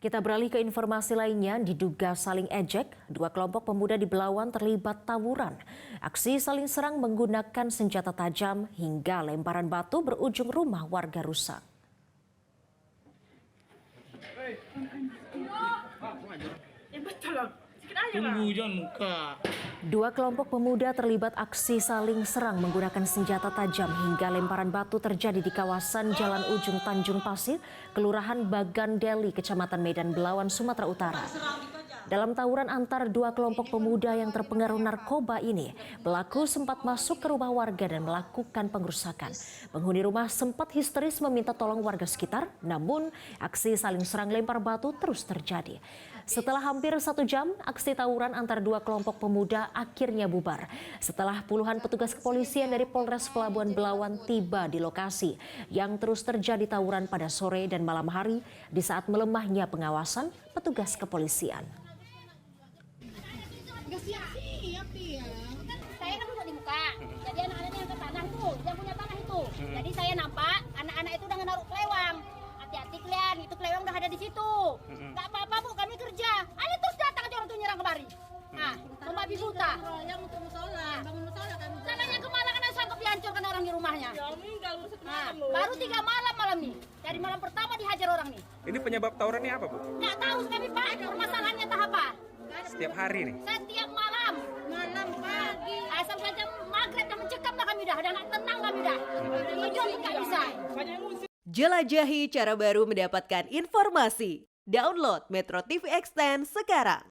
Kita beralih ke informasi lainnya, diduga saling ejek, dua kelompok pemuda di Belawan terlibat tawuran. Aksi saling serang menggunakan senjata tajam hingga lemparan batu berujung rumah warga rusak. Dua kelompok pemuda terlibat aksi saling serang menggunakan senjata tajam hingga lemparan batu terjadi di kawasan Jalan Ujung Tanjung Pasir, Kelurahan Bagandeli, Kecamatan Medan Belawan, Sumatera Utara. Dalam tawuran antar dua kelompok pemuda yang terpengaruh narkoba ini, pelaku sempat masuk ke rumah warga dan melakukan pengrusakan. Penghuni rumah sempat histeris meminta tolong warga sekitar, namun aksi saling serang lempar batu terus terjadi. Setelah hampir 1 jam, aksi tawuran antar dua kelompok pemuda akhirnya bubar. Setelah puluhan petugas kepolisian dari Polres Pelabuhan Belawan tiba di lokasi, yang terus terjadi tawuran pada sore dan malam hari di saat melemahnya pengawasan petugas kepolisian. Siap dia. Saya kan duduk di muka, jadi anak-anaknya yang ke tanah itu, yang punya tanah itu. Jadi saya nampak anak-anak itu udah naruh kelewang. Hati-hati kalian, itu kelewang udah ada di situ. Gak apa-apa bu, kami kerja. Ada terus datang aja orang tuh nyerang kemari. Nah, membabi buta. Yang untuk musola, bangun musola kami. Namanya kemalangan sanggup dihancurkan orang di rumahnya. Nah, baru 3 malam nih. Dari malam pertama dihajar orang nih. Ini penyebab tawurannya apa, Bu? Gak tahu kami pak, permasalahannya entah apa. Setiap hari nih? Setiap malam pagi. Asal saja maghrib dan mencekam lah kami dah nggak tenang kami dah. Tujuan nggak bisa. Jelajahi cara baru mendapatkan informasi. Download Metro TV Extend sekarang.